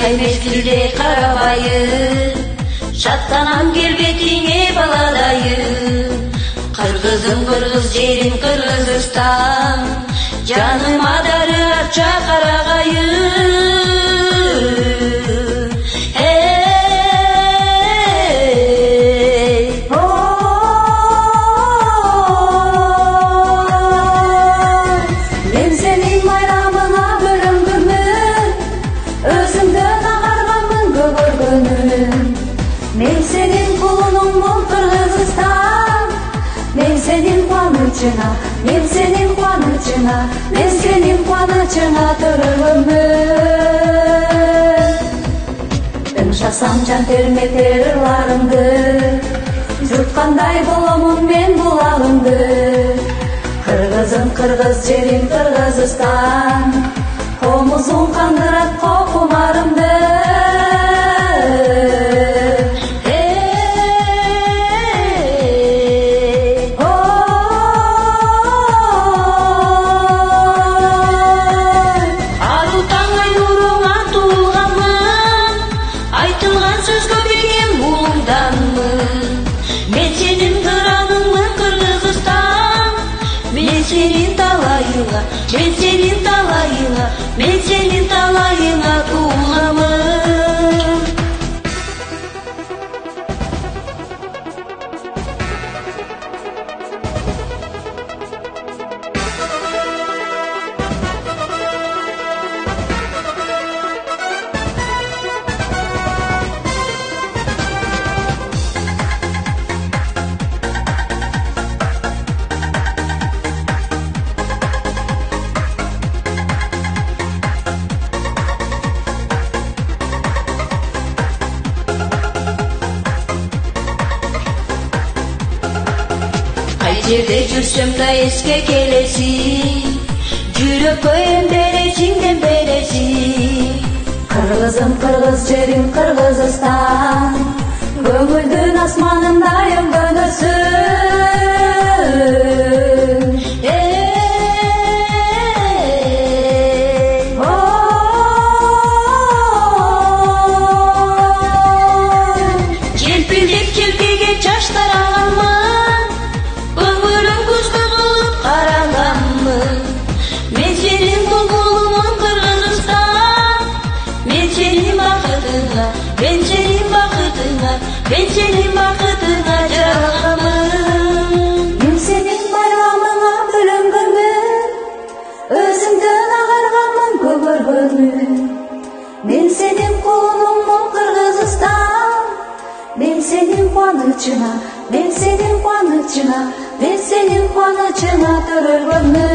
Ай мезгилде карабайын, шаттанам келбетиңе баладайын. Кыргызым кыргыз жерим Кыргызстан, жаныма дары арча карагайын. Мен senin kulunumum Kırgızistan, men senin kuvanochuna, men senin kuvanochuna, men senin kuvanochuna tururummun. Ымшасам жан терме терырларымды, жуткандай боломун мен булагымды. Кыргызым кыргыз жерим Кыргызстан, комузун кандырат кокумарымды. Мен сенин талайыңа, мен сенин талайыңа туыламын. Жерде жүрсөм да эске келесиң, жүрөккө эмдересиңден бересиң. Кыргызым кыргыз жерим Кыргызстан, көңүлдүн асманында өңгөнөсүң. Желпилдеп желкеге жаштар агамын, мен сенин бұлбұлымын Кыргызстан, мен сенин бақытыңа, мен сенин бақытыңа, мен сенин бақытыңа жаралғанмын. Мен сенин байрамыңа бөлөнгөнмүн, өзүңдөн агарганмын көгөргөнмүн. Мен сенин кулунумун Кыргызстан, мен сенин кубанычыңа, мен сенин кубанычыңа, мен сенин кубанычыңа төрөлгөнмүн.